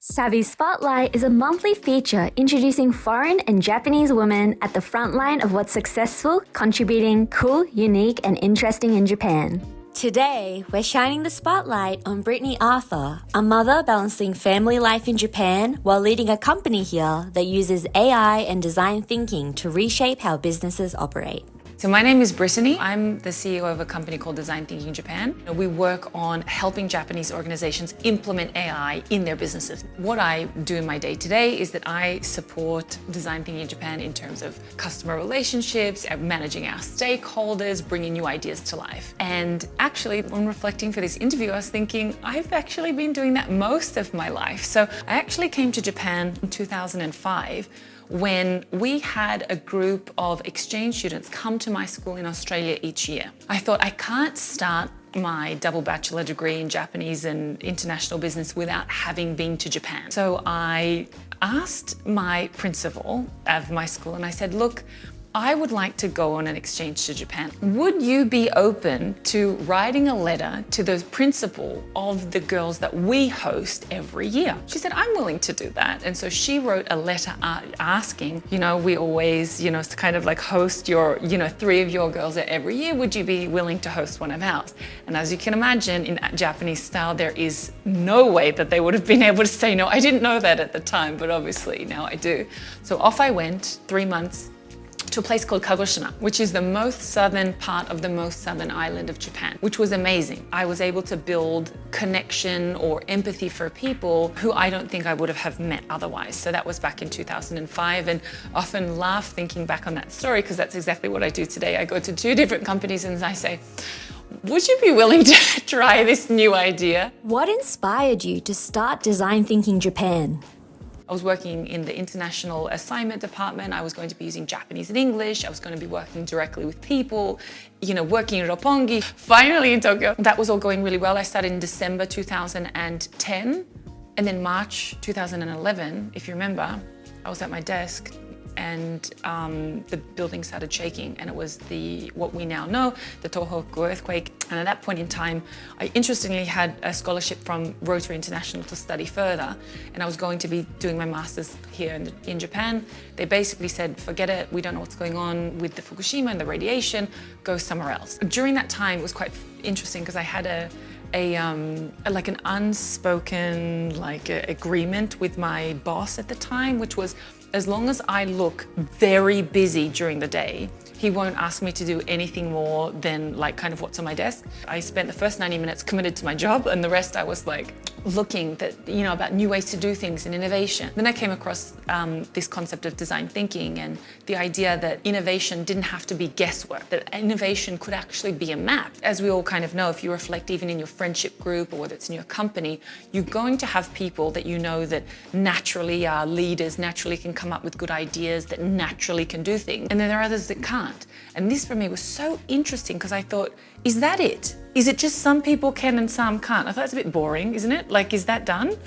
Savvy Spotlight is a monthly feature introducing foreign and Japanese women at the front line of what's successful, contributing, cool, unique, and interesting in Japan. Today, we're shining the spotlight on Brittany Arthur, a mother balancing family life in Japan while leading a company here that uses AI and design thinking to reshape how businesses operate. So my name is Brittany. I'm the CEO of a company called Design Thinking Japan. We work on helping Japanese organizations implement AI in their businesses. What I do in my day-to-day is that I support Design Thinking Japan in terms of customer relationships, managing our stakeholders, bringing new ideas to life. And actually, when reflecting for this interview, I was thinking, I've actually been doing that most of my life. So I actually came to Japan in 2005 when we had a group of exchange students come to my school in Australia each year. I thought I can't start my double bachelor degree in Japanese and international business without having been to Japan. So I asked my principal of my school and I said, look, I would like to go on an exchange to Japan. Would you be open to writing a letter to the principal of the girls that we host every year? She said, I'm willing to do that. And so she wrote a letter asking, we always, kind of like host your, 3 of your girls every year. Would you be willing to host one of ours? And as you can imagine, in Japanese style, there is no way that they would have been able to say no. I didn't know that at the time, but obviously now I do. So off I went, 3 months, to a place called Kagoshima, which is the most southern part of the most southern island of Japan, which was amazing. I was able to build connection or empathy for people who I don't think I would have met otherwise. So that was back in 2005, and often laugh thinking back on that story because that's exactly what I do today. I go to 2 different companies and I say, would you be willing to try this new idea? What inspired you to start Design Thinking Japan? I was working in the international assignment department. I was going to be using Japanese and English. I was going to be working directly with people, working in Roppongi, finally in Tokyo. That was all going really well. I started in December 2010, and then March 2011, if you remember, I was at my desk and the building started shaking, and it was what we now know, the Tohoku earthquake. And at that point in time, I interestingly had a scholarship from Rotary International to study further, and I was going to be doing my master's here in Japan. They basically said, forget it, we don't know what's going on with the Fukushima and the radiation, go somewhere else. During that time, it was quite interesting because I had an unspoken agreement with my boss at the time, which was, as long as I look very busy during the day, he won't ask me to do anything more than kind of what's on my desk. I spent the first 90 minutes committed to my job, and the rest I was looking about new ways to do things and innovation. Then I came across this concept of design thinking and the idea that innovation didn't have to be guesswork, that innovation could actually be a map. As we all kind of know, if you reflect even in your friendship group or whether it's in your company, you're going to have people that that naturally are leaders, naturally can come up with good ideas, that naturally can do things. And then there are others that can't. And this for me was so interesting because I thought, is that it? Is it just some people can and some can't? I thought it's a bit boring, isn't it? Is that done?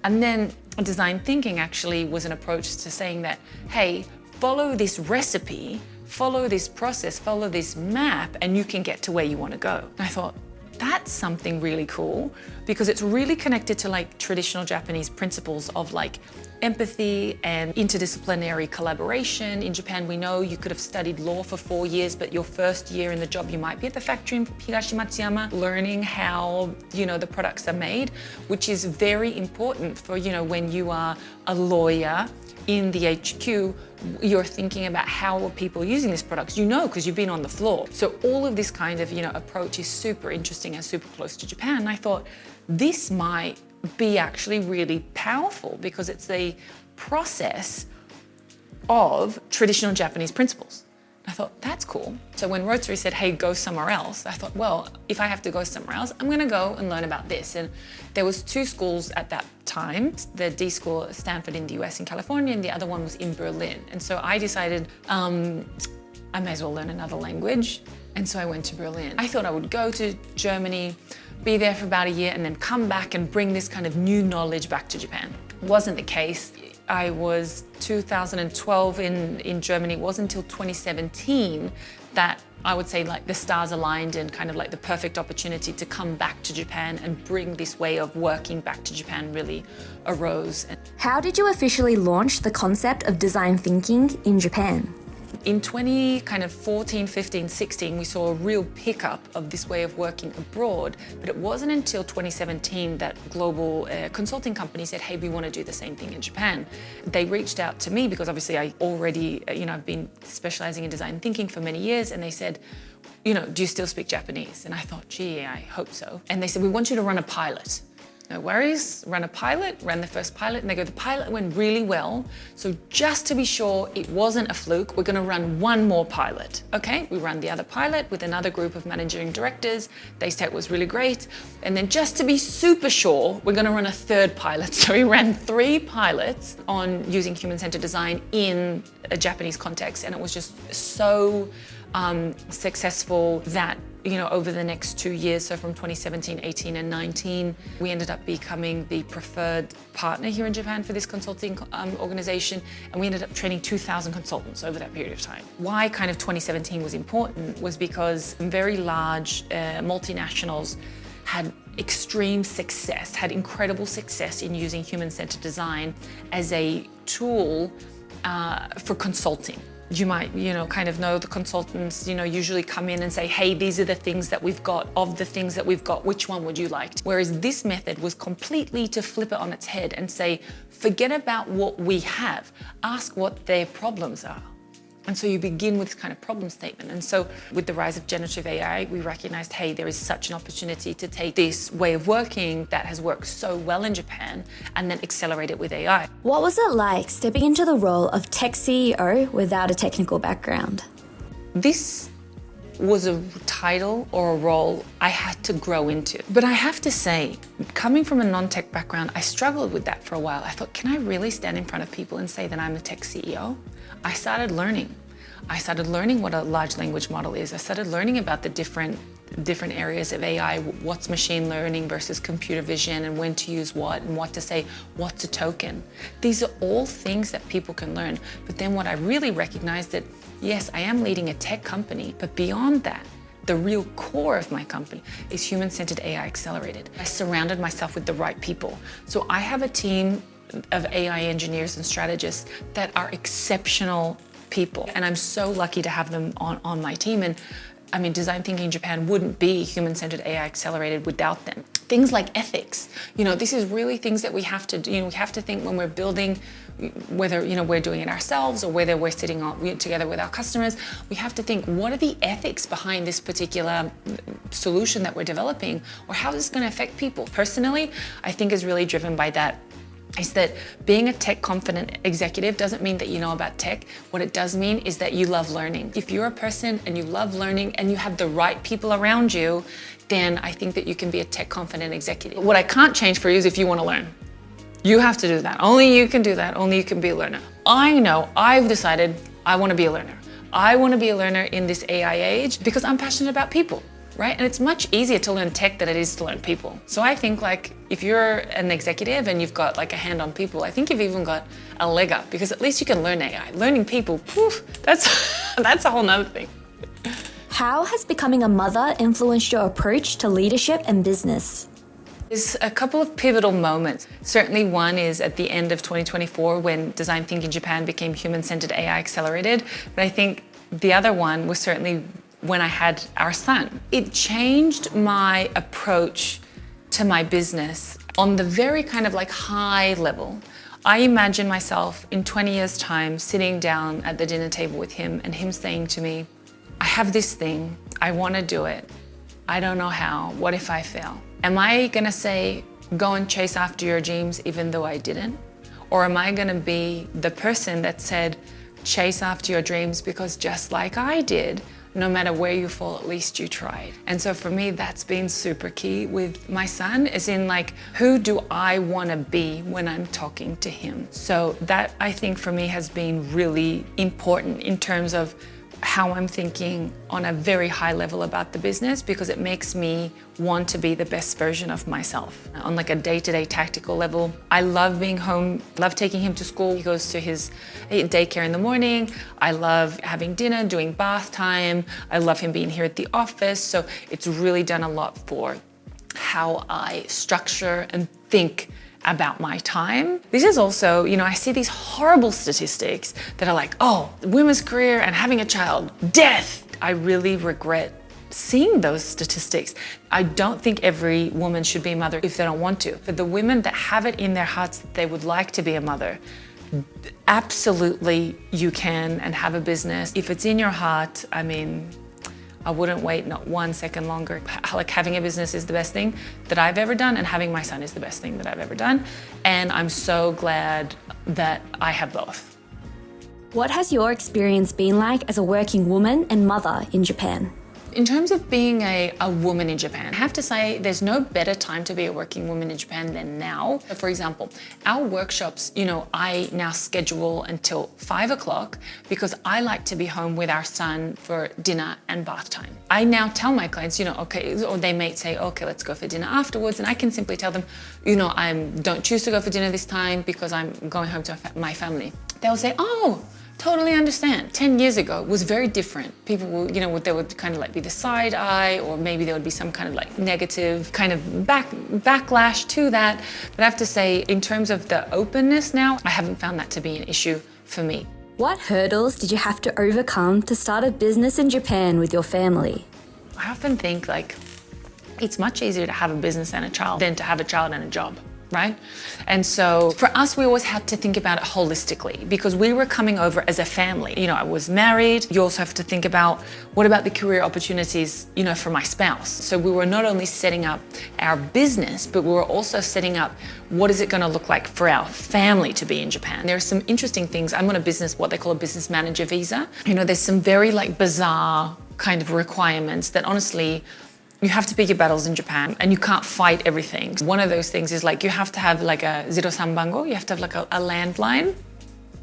And then design thinking actually was an approach to saying that, hey, follow this recipe, follow this process, follow this map, and you can get to where you want to go. And I thought, that's something really cool because it's really connected to traditional Japanese principles of empathy and interdisciplinary collaboration. In Japan, we know you could have studied law for 4 years, but your first year in the job, you might be at the factory in Higashimatsuyama learning how, the products are made, which is very important for, when you are a lawyer in the HQ, you're thinking about how are people using these products, because you've been on the floor. So all of this kind of, approach is super interesting and super close to Japan. And I thought this might be actually really powerful because it's a process of traditional Japanese principles. I thought, that's cool. So when Rotary said, hey, go somewhere else, I thought, well, if I have to go somewhere else, I'm gonna go and learn about this. And there was 2 schools at that time, the D school at Stanford in the US in California, and the other one was in Berlin. And so I decided I may as well learn another language. And so I went to Berlin. I thought I would go to Germany, be there for about a year, and then come back and bring this kind of new knowledge back to Japan. Wasn't the case. I was 2012 in Germany. It wasn't until 2017 that I would say like the stars aligned and kind of like the perfect opportunity to come back to Japan and bring this way of working back to Japan really arose. How did you officially launch the concept of design thinking in Japan? In 2014, 15, 16, we saw a real pickup of this way of working abroad, but it wasn't until 2017 that global consulting companies said, hey, we want to do the same thing in Japan. They reached out to me because obviously I already, I've been specializing in design thinking for many years, and they said, do you still speak Japanese? And I thought, gee, I hope so. And they said, we want you to run a pilot. No worries, ran the first pilot, and they go, the pilot went really well, so just to be sure it wasn't a fluke, we're gonna run one more pilot. Okay, we ran the other pilot with another group of managing directors. They said it was really great. And then just to be super sure, we're gonna run a third pilot. So we ran 3 pilots on using human-centered design in a Japanese context, and it was just so successful that over the next 2 years, so from 2017, 18 and 19, we ended up becoming the preferred partner here in Japan for this consulting organization, and we ended up training 2,000 consultants over that period of time. Why kind of 2017 was important was because very large multinationals had extreme success, had incredible success in using human-centered design as a tool for consulting. You might, kind of know the consultants, usually come in and say, hey, these are the things that we've got. Of the things that we've got, which one would you like? Whereas this method was completely to flip it on its head and say, forget about what we have. Ask what their problems are. And so you begin with this kind of problem statement. And so with the rise of generative AI, we recognized, hey, there is such an opportunity to take this way of working that has worked so well in Japan and then accelerate it with AI. What was it like stepping into the role of tech CEO without a technical background? This was a title or a role I had to grow into. But I have to say, coming from a non-tech background, I struggled with that for a while. I thought, can I really stand in front of people and say that I'm a tech CEO? I started learning. I started learning what a large language model is. I started learning about the different areas of AI, what's machine learning versus computer vision, and when to use what and what to say, what's a token. These are all things that people can learn. But then what I really recognized that, yes, I am leading a tech company, but beyond that, the real core of my company is human-centered AI accelerated. I surrounded myself with the right people. So I have a team of AI engineers and strategists that are exceptional people. And I'm so lucky to have them on my team. And I mean, Design Thinking Japan wouldn't be human-centered AI accelerated without them. Things like ethics, this is really things that we have to do. We have to think when we're building, whether we're doing it ourselves or whether we're sitting together with our customers, we have to think, what are the ethics behind this particular solution that we're developing, or how is this going to affect people? Personally, I think is really driven by that. Is that being a tech confident executive doesn't mean that you know about tech. What it does mean is that you love learning. If you're a person and you love learning and you have the right people around you, then I think that you can be a tech confident executive. What I can't change for you is if you want to learn. You have to do that. Only you can do that. Only you can be a learner. I know I've decided I want to be a learner. I want to be a learner in this AI age because I'm passionate about people. Right? And it's much easier to learn tech than it is to learn people. So I think if you're an executive and you've got a hand on people, I think you've even got a leg up because at least you can learn AI. Learning people, that's a whole nother thing. How has becoming a mother influenced your approach to leadership and business? There's a couple of pivotal moments. Certainly one is at the end of 2024 when Design Thinking Japan became human-centered AI accelerated. But I think the other one was certainly when I had our son. It changed my approach to my business on the very kind of high level. I imagine myself in 20 years' time sitting down at the dinner table with him and him saying to me, I have this thing, I want to do it. I don't know how, what if I fail? Am I gonna say, go and chase after your dreams even though I didn't? Or am I gonna be the person that said, chase after your dreams because just like I did, no matter where you fall, at least you tried. And so for me, that's been super key with my son, is in who do I want to be when I'm talking to him? So that I think for me has been really important in terms of how I'm thinking on a very high level about the business, because it makes me want to be the best version of myself. On like a day-to-day tactical level, I love being home, love taking him to school. He goes to his daycare in the morning. I love having dinner, doing bath time. I love him being here at the office. So it's really done a lot for how I structure and think about my time. This is also, I see these horrible statistics that are like, oh, women's career and having a child, death. I really regret seeing those statistics. I don't think every woman should be a mother if they don't want to. For the women that have it in their hearts that they would like to be a mother, absolutely you can and have a business. If it's in your heart, I wouldn't wait not 1 second longer. Like having a business is the best thing that I've ever done, and having my son is the best thing that I've ever done. And I'm so glad that I have both. What has your experience been like as a working woman and mother in Japan? In terms of being a woman in Japan, I have to say there's no better time to be a working woman in Japan than now. For example, our workshops, I now schedule until 5 o'clock because I like to be home with our son for dinner and bath time. I now tell my clients, okay, or they may say, okay, let's go for dinner afterwards. And I can simply tell them, I don't choose to go for dinner this time because I'm going home to my family. They'll say, oh, totally understand. 10 years ago, it was very different. People will, there would kind of like be the side eye, or maybe there would be some kind of like negative kind of backlash to that. But I have to say, in terms of the openness now, I haven't found that to be an issue for me. What hurdles did you have to overcome to start a business in Japan with your family? I often think it's much easier to have a business and a child than to have a child and a job. Right? And so for us, we always had to think about it holistically because we were coming over as a family. I was married. You also have to think about what about the career opportunities, for my spouse. So we were not only setting up our business, but we were also setting up what is it going to look like for our family to be in Japan. There are some interesting things. I'm on what they call a business manager visa. There's some very bizarre kind of requirements that honestly, you have to pick your battles in Japan and you can't fight everything. One of those things is you have to have a 03 bango, you have to have a landline.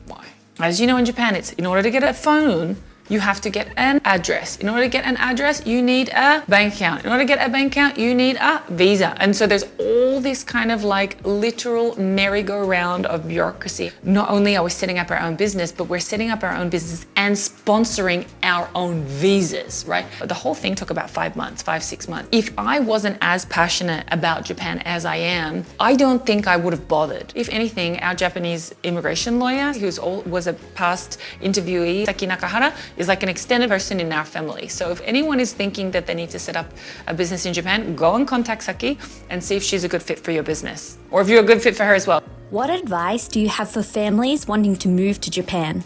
Why? As you know, in Japan, it's in order to get a phone, you have to get an address. In order to get an address, you need a bank account. In order to get a bank account, you need a visa. And so there's all this kind of literal merry-go-round of bureaucracy. Not only are we setting up our own business, but we're setting up our own business and sponsoring our own visas, right? The whole thing took about 5 months, 6 months. If I wasn't as passionate about Japan as I am, I don't think I would have bothered. If anything, our Japanese immigration lawyer, who was a past interviewee, Saki Nakahara, is like an extended person in our family. So if anyone is thinking that they need to set up a business in Japan, go and contact Saki and see if she's a good fit for your business, or if you're a good fit for her as well. What advice do you have for families wanting to move to Japan?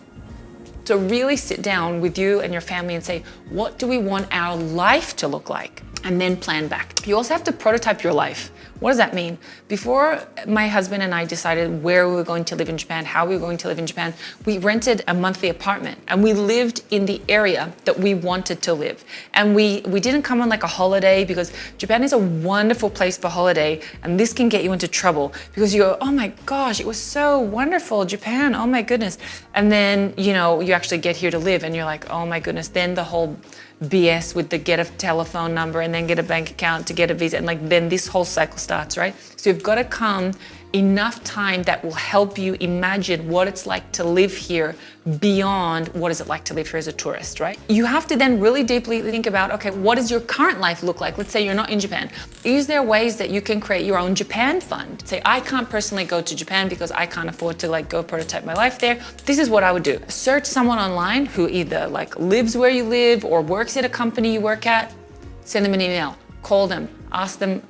So really sit down with you and your family and say, what do we want our life to look like? And then plan back. You also have to prototype your life. What does that mean? Before my husband and I decided where we were going to live in Japan, how we were going to live in Japan, we rented a monthly apartment and we lived in the area that we wanted to live. And we didn't come on a holiday, because Japan is a wonderful place for holiday, and this can get you into trouble because you go, oh my gosh, it was so wonderful, Japan, oh my goodness. And then, you actually get here to live and you're like, oh my goodness, then the whole BS with the get a telephone number and then get a bank account to get a visa, and then this whole cycle starts, right? So you've got to come enough time that will help you imagine what it's like to live here beyond what is it like to live here as a tourist, right? You have to then really deeply think about, okay, what does your current life look like? Let's say you're not in Japan. Is there ways that you can create your own Japan fund? Say, I can't personally go to Japan because I can't afford to go prototype my life there. This is what I would do. Search someone online who either lives where you live or works at a company you work at. Send them an email, call them, ask them,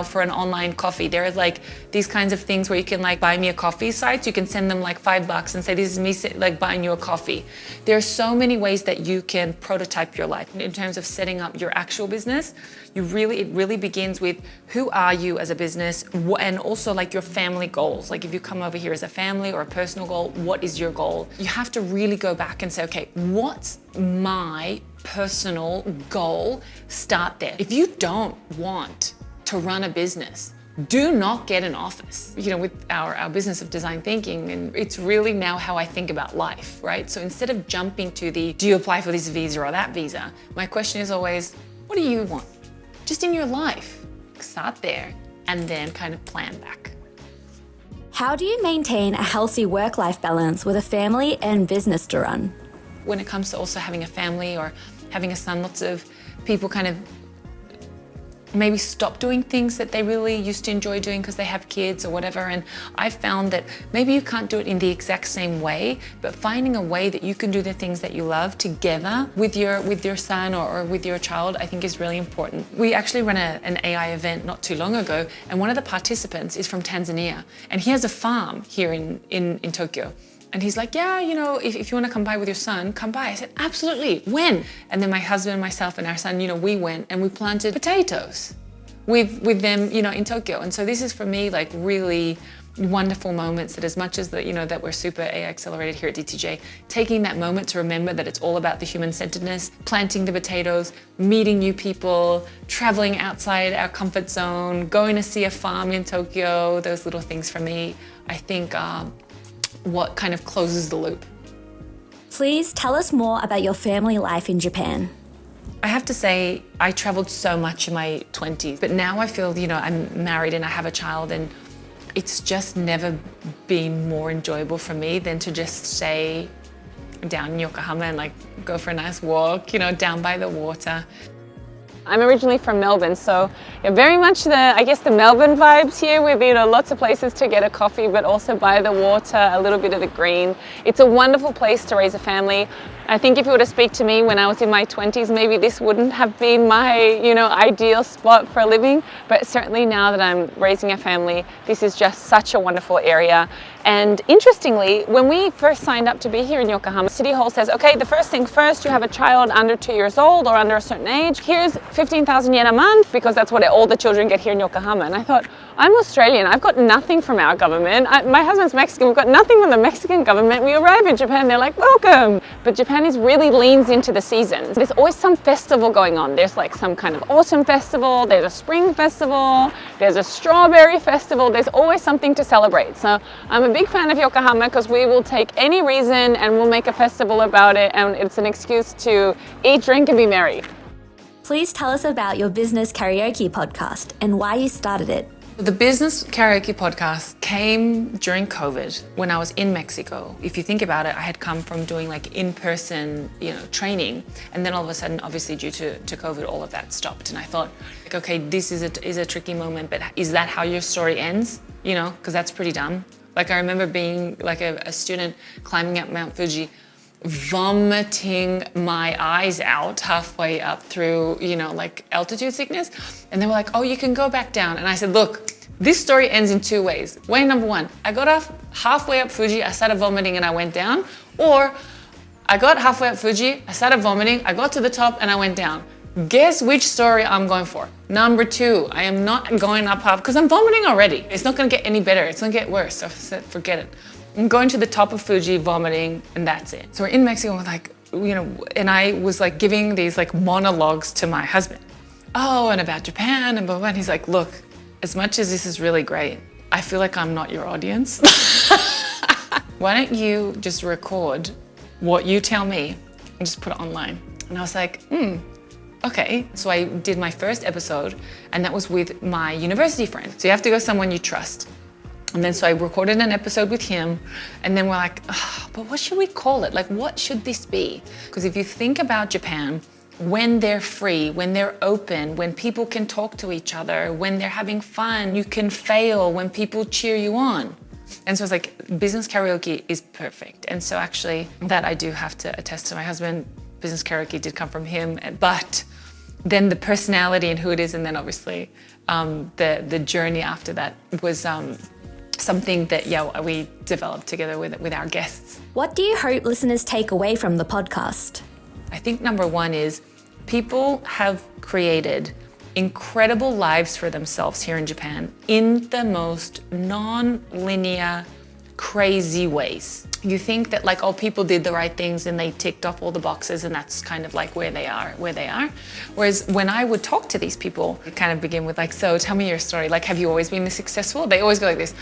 for an online coffee. There are these kinds of things where you can buy me a coffee sites. You can send them $5 and say, this is me buying you a coffee. There are so many ways that you can prototype your life. In terms of setting up your actual business, it really begins with who are you as a business, and also your family goals. If you come over here as a family or a personal goal, what is your goal? You have to really go back and say, okay, what's my personal goal? Start there. If you don't want to run a business, do not get an office. With our business of design thinking, and it's really now how I think about life, right? So instead of jumping to do you apply for this visa or that visa, my question is always, what do you want? Just in your life. Start there and then kind of plan back. How do you maintain a healthy work-life balance with a family and business to run? When it comes to also having a family or having a son, lots of people kind of maybe stop doing things that they really used to enjoy doing because they have kids or whatever. And I've found that maybe you can't do it in the exact same way, but finding a way that you can do the things that you love together with your son or with your child, I think is really important. We actually ran an AI event not too long ago, and one of the participants is from Tanzania, and he has a farm here in Tokyo. And he's like, yeah, if you want to come by with your son, come by. I said, absolutely. When? And then my husband, myself, and our son, we went and we planted potatoes with them, in Tokyo. And so this is for me like really wonderful moments that, as much as that we're super AI accelerated here at DTJ, taking that moment to remember that it's all about the human-centeredness, planting the potatoes, meeting new people, traveling outside our comfort zone, going to see a farm in Tokyo, those little things for me, I think what kind of closes the loop. Please tell us more about your family life in Japan. I have to say, I traveled so much in my 20s, but now I feel, I'm married and I have a child, and it's just never been more enjoyable for me than to just stay down in Yokohama and go for a nice walk, down by the water. I'm originally from Melbourne, so very much the Melbourne vibes here with lots of places to get a coffee, but also by the water, a little bit of the green. It's a wonderful place to raise a family. I think if you were to speak to me when I was in my 20s, maybe this wouldn't have been my ideal spot for a living, but certainly now that I'm raising a family, this is just such a wonderful area. And interestingly, when we first signed up to be here in Yokohama, City Hall says, okay, the first thing first, you have a child under 2 years old or under a certain age, here's 15,000 yen a month, because that's what all the children get here in Yokohama. And I thought, I'm Australian, I've got nothing from our government. My husband's Mexican, we've got nothing from the Mexican government. We arrive in Japan, they're like, welcome. But Japan really leans into the seasons. There's always some festival going on. There's some kind of autumn festival, there's a spring festival, there's a strawberry festival, there's always something to celebrate. So I'm a big fan of Yokohama because we will take any reason and we'll make a festival about it, and it's an excuse to eat, drink, and be merry. Please tell us about your Business Karaoke Podcast and why you started it. The Business Karaoke Podcast came during COVID when I was in Mexico. If you think about it, I had come from doing in-person, training, and then all of a sudden, obviously due to COVID, all of that stopped. And I thought, okay, this is a tricky moment, but is that how your story ends? Because that's pretty dumb. I remember being a student climbing up Mount Fuji, vomiting my eyes out halfway up through, altitude sickness. And they were like, oh, you can go back down. And I said, look, this story ends in two ways. Way number one, I got off halfway up Fuji, I started vomiting and I went down. Or I got halfway up Fuji, I started vomiting, I got to the top and I went down. Guess which story I'm going for? Number two, I am not going up half because I'm vomiting already. It's not gonna get any better, it's gonna get worse. So I said, forget it. I'm going to the top of Fuji, vomiting, and that's it. So we're in Mexico, and I was giving these monologues to my husband. Oh, and about Japan and blah, blah, and he's like, look, as much as this is really great, I feel like I'm not your audience. Why don't you just record what you tell me and just put it online? And I was like, okay. So I did my first episode, and that was with my university friend. So you have to go someone you trust. And then so I recorded an episode with him, and then we're like, oh, but what should we call it? What should this be? Because if you think about Japan, when they're free, when they're open, when people can talk to each other, when they're having fun, you can fail, when people cheer you on. And so I was like, Business Karaoke is perfect. And so actually that I do have to attest to my husband, Business Karaoke did come from him, but then the personality and who it is, and then obviously the journey after that was something that we developed together with our guests. What do you hope listeners take away from the podcast? I think number one is people have created incredible lives for themselves here in Japan in the most non-linear, crazy ways. You think that like, oh, people did the right things and they ticked off all the boxes and that's kind of like where they are. Whereas when I would talk to these people, it kind of begin with like, so tell me your story. Like, have you always been this successful? They always go like this,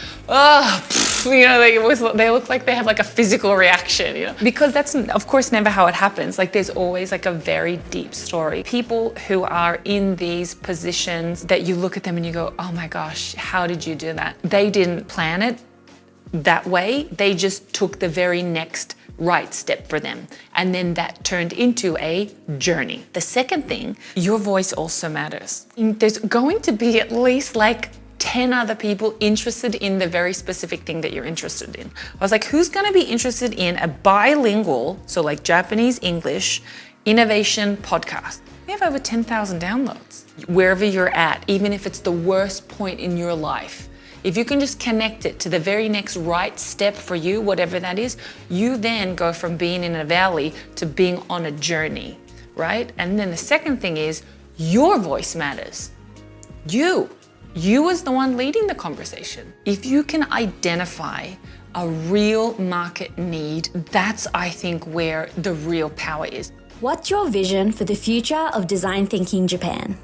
they look like they have like a physical reaction, because that's of course never how it happens. Like there's always like a very deep story. People who are in these positions that you look at them and you go, oh my gosh, how did you do that? They didn't plan it that way. They just took the very next right step for them. And then that turned into a journey. The second thing, your voice also matters. There's going to be at least like 10 other people interested in the very specific thing that you're interested in. I was like, who's going to be interested in a bilingual, so like Japanese, English, innovation podcast? We have over 10,000 downloads. Wherever you're at, even if it's the worst point in your life, if you can just connect it to the very next right step for you, whatever that is, you then go from being in a valley to being on a journey, right? And then the second thing is your voice matters. You is the one leading the conversation. If you can identify a real market need, that's, I think, where the real power is. What's your vision for the future of Design Thinking Japan?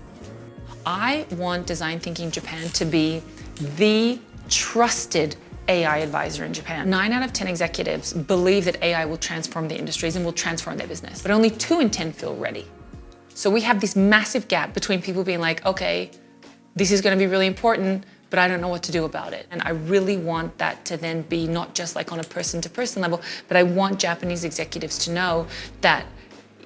I want Design Thinking Japan to be the trusted AI advisor in Japan. 9 out of 10 executives believe that AI will transform the industries and will transform their business, but only 2 in 10 feel ready. So we have this massive gap between people being like, okay, this is going to be really important, but I don't know what to do about it. And I really want that to then be not just like on a person-to-person level, but I want Japanese executives to know that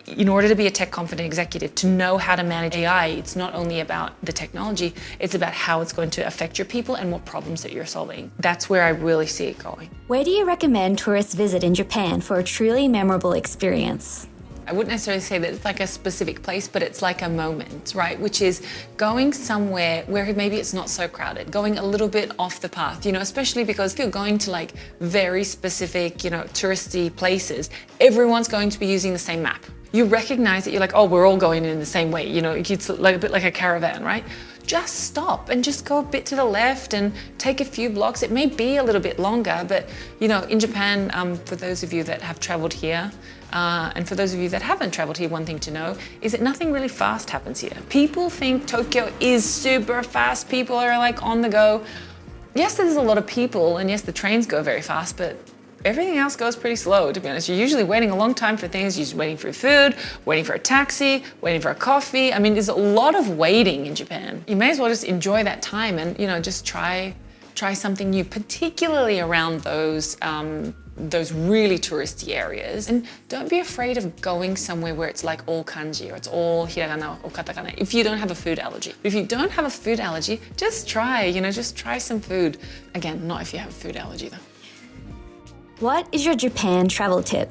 in order to be a tech-confident executive, to know how to manage AI, it's not only about the technology, it's about how it's going to affect your people and what problems that you're solving. That's where I really see it going. Where do you recommend tourists visit in Japan for a truly memorable experience? I wouldn't necessarily say that it's like a specific place, but it's like a moment, right? Which is going somewhere where maybe it's not so crowded, going a little bit off the path, especially because if you're going to like very specific, touristy places, everyone's going to be using the same map. You recognize that you're like, oh, we're all going in the same way. It's like a bit like a caravan, right? Just stop and just go a bit to the left and take a few blocks. It may be a little bit longer, but in Japan, for those of you that have traveled here, and for those of you that haven't traveled here, one thing to know is that nothing really fast happens here. People think Tokyo is super fast. People are like on the go. Yes, there's a lot of people, and yes, the trains go very fast, but everything else goes pretty slow, to be honest. You're usually waiting a long time for things. You're just waiting for food, waiting for a taxi, waiting for a coffee. I mean, there's a lot of waiting in Japan. You may as well just enjoy that time and, just try something new, particularly around those really touristy areas. And don't be afraid of going somewhere where it's like all kanji or it's all hiragana or katakana if you don't have a food allergy. If you don't have a food allergy, just try some food. Again, not if you have a food allergy though. What is your Japan travel tip?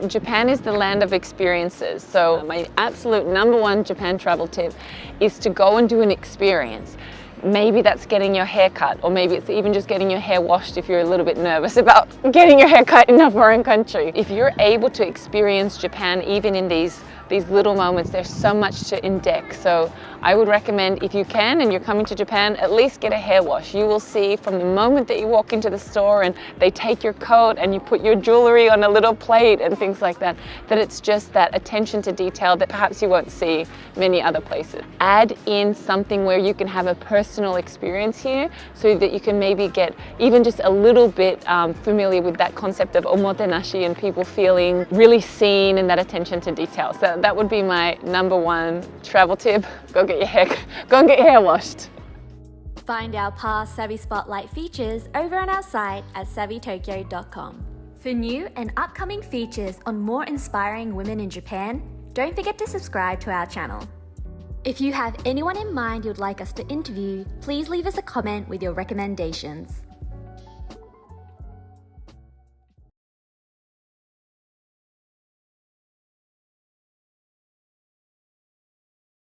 Japan is the land of experiences. So my absolute number one Japan travel tip is to go and do an experience. Maybe that's getting your hair cut, or maybe it's even just getting your hair washed if you're a little bit nervous about getting your hair cut in a foreign country. If you're able to experience Japan even in these little moments, there's so much to index. So I would recommend, if you can and you're coming to Japan, at least get a hair wash. You will see from the moment that you walk into the store and they take your coat and you put your jewelry on a little plate and things like that, that it's just that attention to detail that perhaps you won't see many other places. Add in something where you can have a personal experience here so that you can maybe get even just a little bit familiar with that concept of omotenashi and people feeling really seen and that attention to detail. So that would be my number one travel tip. Go and get your hair washed. Find our past Savvy Spotlight features over on our site at savvytokyo.com. For new and upcoming features on more inspiring women in Japan, don't forget to subscribe to our channel. If you have anyone in mind you'd like us to interview, please leave us a comment with your recommendations.